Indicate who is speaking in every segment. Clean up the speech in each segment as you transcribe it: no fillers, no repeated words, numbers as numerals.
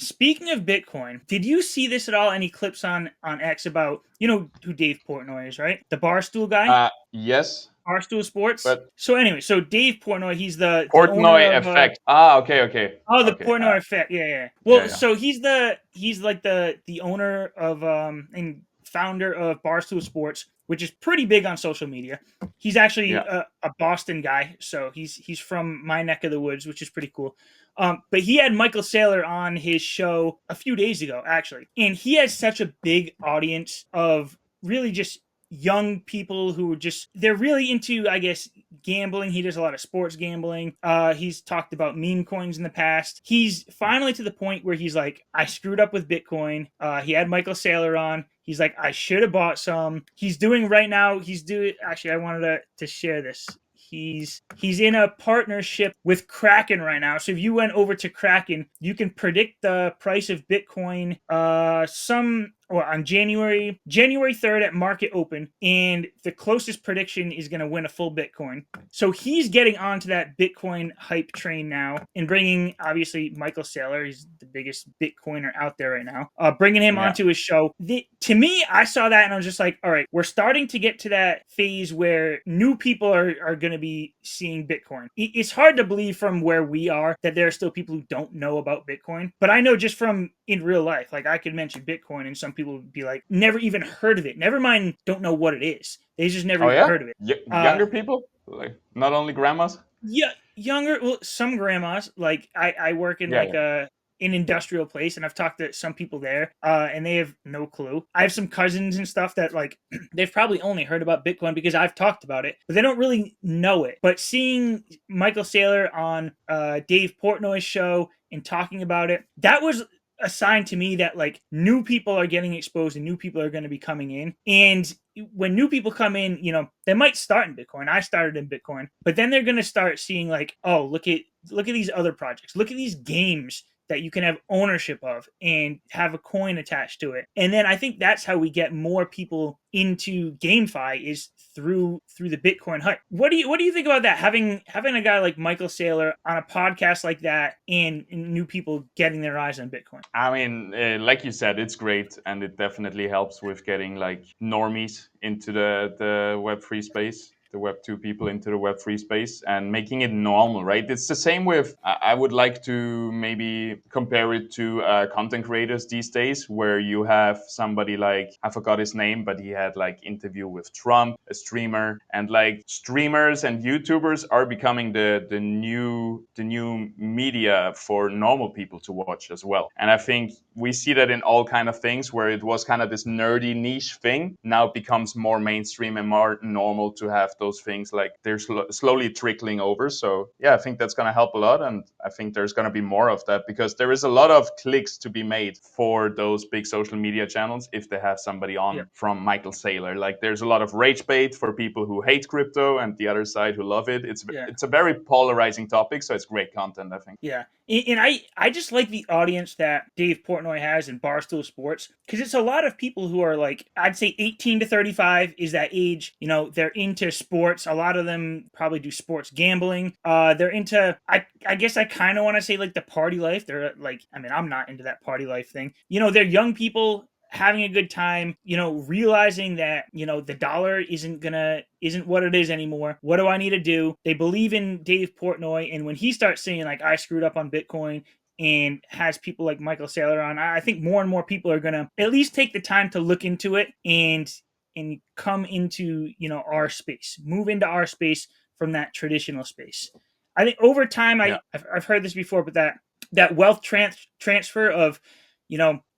Speaker 1: Speaking of Bitcoin, did you see this at all? Any clips on X about who Dave Portnoy is, right? The Barstool guy,
Speaker 2: Yes,
Speaker 1: Barstool Sports.
Speaker 2: but
Speaker 1: So anyway, so Dave Portnoy, he's the owner
Speaker 2: Portnoy
Speaker 1: of
Speaker 2: effect. Ah, okay, okay,
Speaker 1: the
Speaker 2: okay.
Speaker 1: Portnoy effect. Yeah, yeah.
Speaker 2: Yeah,
Speaker 1: Well,
Speaker 2: yeah,
Speaker 1: so he's like the owner of and founder of Barstool Sports, which is pretty big on social media. He's actually
Speaker 2: yeah.
Speaker 1: a Boston guy, so he's from my neck of the woods, which is pretty cool. But he had Michael Saylor on his show a few days ago, actually, and he has such a big audience of really just young people who just they're really into, I guess, gambling. He does a lot of sports gambling. He's talked about meme coins in the past. He's finally to the point where he's like, I screwed up with Bitcoin. He had Michael Saylor on. He's like, I should have bought some. He's doing right now. He's doing actually. I wanted to share this. He's in a partnership with Kraken right now. So if you went over to Kraken, you can predict the price of Bitcoin. On January 3rd at market open, and the closest prediction is going to win a full Bitcoin. So he's getting onto that Bitcoin hype train now and bringing obviously Michael Saylor. He's the biggest Bitcoiner out there right now. Bringing him
Speaker 2: Yeah.
Speaker 1: onto his show. To me, I saw that and I was just like, all right, we're starting to get to that phase where new people are going to be seeing Bitcoin. It's hard to believe from where we are that there are still people who don't know about Bitcoin. But I know just from in real life, like I could mention Bitcoin and some people would be like, never even heard of it. Never mind, don't know what it is. They just never
Speaker 2: Oh
Speaker 1: even
Speaker 2: yeah,
Speaker 1: heard of it.
Speaker 2: Younger people, like not only grandmas.
Speaker 1: Yeah, younger. Well, some grandmas. Like I work in
Speaker 2: Yeah,
Speaker 1: like
Speaker 2: yeah.
Speaker 1: an industrial place, and I've talked to some people there, and they have no clue. I have some cousins and stuff that like they've probably only heard about Bitcoin because I've talked about it, but they don't really know it. But seeing Michael Saylor on Dave Portnoy's show and talking about it, that was a sign to me that like new people are getting exposed and new people are going to be coming in. And when new people come in, they might start in Bitcoin. I started in Bitcoin, but then they're going to start seeing like, oh, look at these other projects. Look at these games that you can have ownership of and have a coin attached to it. And then I think that's how we get more people into GameFi is through the Bitcoin hype. What do you think about that? Having a guy like Michael Saylor on a podcast like that and new people getting their eyes on Bitcoin.
Speaker 2: I mean, like you said, it's great, and it definitely helps with getting like normies into the Web3 space, the Web2 people into the Web3 space, and making it normal, right? It's the same with. I would like to maybe compare it to content creators these days, where you have somebody like I forgot his name, but he had like interview with Trump, a streamer, and like streamers and YouTubers are becoming the new media for normal people to watch as well. And I think we see that in all kind of things where it was kind of this nerdy niche thing. Now it becomes more mainstream and more normal to have those things like they're slowly trickling over. So yeah, I think that's going to help a lot. And I think there's going to be more of that because there is a lot of clicks to be made for those big social media channels if they have somebody
Speaker 1: Yeah.
Speaker 2: on from Michael Saylor. Like there's a lot of rage bait for people who hate crypto and the other side who love it.
Speaker 1: Yeah.
Speaker 2: It's a very polarizing topic, so it's great content, I think.
Speaker 1: Yeah. And I just like the audience that Dave Portnoy has in Barstool Sports because it's a lot of people who are like, I'd say 18 to 35 is that age. They're into sports. A lot of them probably do sports gambling. They're into, I guess I kind of want to say like the party life. They're like, I mean, I'm not into that party life thing. They're young people having a good time, realizing that, the dollar isn't what it is anymore. What do I need to do? They believe in Dave Portnoy. And when he starts saying like, I screwed up on Bitcoin and has people like Michael Saylor on, I think more and more people are going to at least take the time to look into it and come into, our space, move into our space from that traditional space. I think over time,
Speaker 2: Yeah.
Speaker 1: I've heard this before, but that wealth transfer of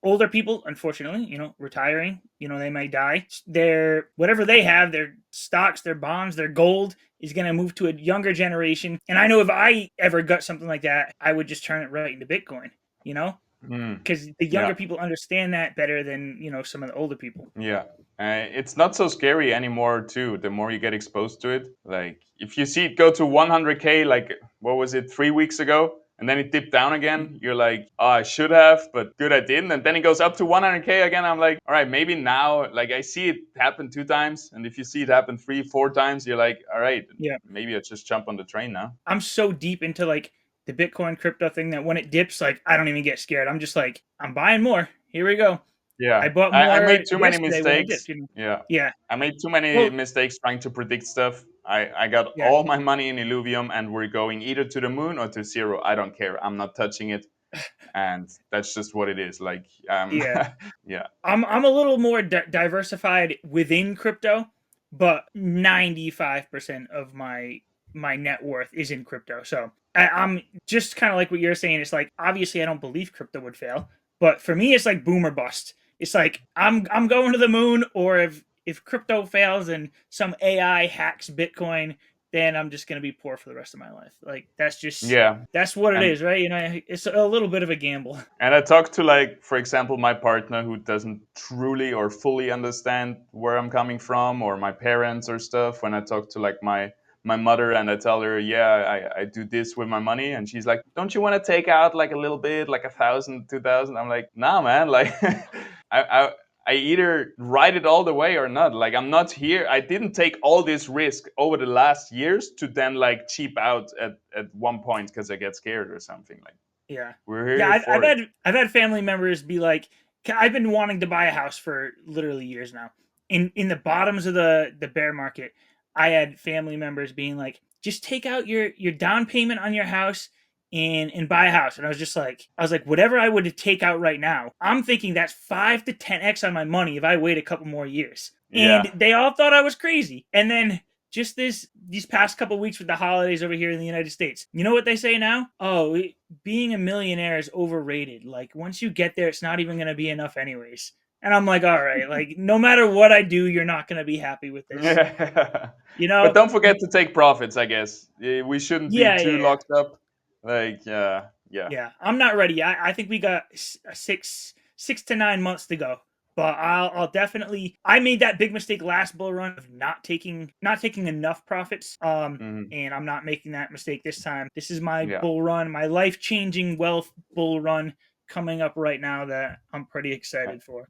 Speaker 1: older people, unfortunately, retiring, they may die. Their whatever they have, their stocks, their bonds, their gold is going to move to a younger generation. And I know if I ever got something like that, I would just turn it right into Bitcoin,
Speaker 2: Mm.
Speaker 1: because the
Speaker 2: Yeah.
Speaker 1: younger people understand that better than, some of the older people.
Speaker 2: Yeah. It's not so scary anymore, too. The more you get exposed to it, like if you see it go to 100K, like what was it, 3 weeks ago, and then it dipped down again, you're like, oh, I should have, but good I didn't. And then it goes up to 100K again. I'm like, all right, maybe now, like I see it happen 2 times. And if you see it happen 3, 4 times, you're like, all right,
Speaker 1: Yeah.
Speaker 2: maybe I just jump on the train now.
Speaker 1: I'm so deep into like the Bitcoin crypto thing that when it dips, like I don't even get scared. I'm just like, I'm buying more. Here we go. I
Speaker 2: Yeah,
Speaker 1: bought
Speaker 2: I
Speaker 1: more
Speaker 2: made too many
Speaker 1: yesterday when it dipped.
Speaker 2: mistakes.
Speaker 1: You know?
Speaker 2: Yeah,
Speaker 1: Yeah.
Speaker 2: I made too many
Speaker 1: Well,
Speaker 2: mistakes trying to predict stuff. I got
Speaker 1: yeah.
Speaker 2: all my money in Illuvium, and we're going either to the moon or to zero. I don't care. I'm not touching it, and that's just what it is. Like,
Speaker 1: Yeah.
Speaker 2: yeah,
Speaker 1: I'm a little more diversified within crypto, but 95% of my net worth is in crypto. So I'm just kind of like what you're saying. It's like obviously I don't believe crypto would fail, but for me it's like boom or bust. It's like I'm going to the moon, or if crypto fails and some AI hacks Bitcoin, then I'm just gonna be poor for the rest of my life. Like
Speaker 2: yeah,
Speaker 1: that's what it
Speaker 2: and
Speaker 1: is, right? You know, it's a little bit of a gamble.
Speaker 2: And I talk to, like, for example, my partner who doesn't truly or fully understand where I'm coming from, or my parents or stuff. When I talk to, like, my mother and I tell her, yeah, I do this with my money, and she's like, don't you want to take out like a little bit, like 1,000, 2,000? I'm like, nah, man, like, I I either ride it all the way or not. Like, I'm not here. I didn't take all this risk over the last years to then like cheap out at one point because I get scared or something. Like,
Speaker 1: Yeah,
Speaker 2: we're
Speaker 1: yeah.
Speaker 2: here
Speaker 1: I've
Speaker 2: for it.
Speaker 1: had family members be like, I've been wanting to buy a house for literally years now. In the bottoms of the bear market, I had family members being like, just take out your down payment on your house and buy a house. And I was like, whatever I would take out right now, I'm thinking that's 5 to 10x on my money if I wait a couple more years. And
Speaker 2: Yeah.
Speaker 1: they all thought I was crazy. And then just these past couple weeks with the holidays over here in the United States. You know what they say now? Oh, being a millionaire is overrated. Like once you get there, it's not even going to be enough anyways. And I'm like, all right, like no matter what I do, you're not going to be happy with this.
Speaker 2: Yeah.
Speaker 1: You
Speaker 2: But
Speaker 1: know?
Speaker 2: don't forget to take profits, I guess. We shouldn't be
Speaker 1: Yeah,
Speaker 2: too
Speaker 1: yeah,
Speaker 2: locked up. Like, yeah.
Speaker 1: yeah. I'm not ready. I think we got 6 to 9 months to go. But I'll definitely. I made that big mistake last bull run of not taking enough profits.
Speaker 2: Hmm.
Speaker 1: And I'm not making that mistake this time. This is my
Speaker 2: Yeah.
Speaker 1: bull run, my life changing wealth bull run coming up right now that I'm pretty excited for.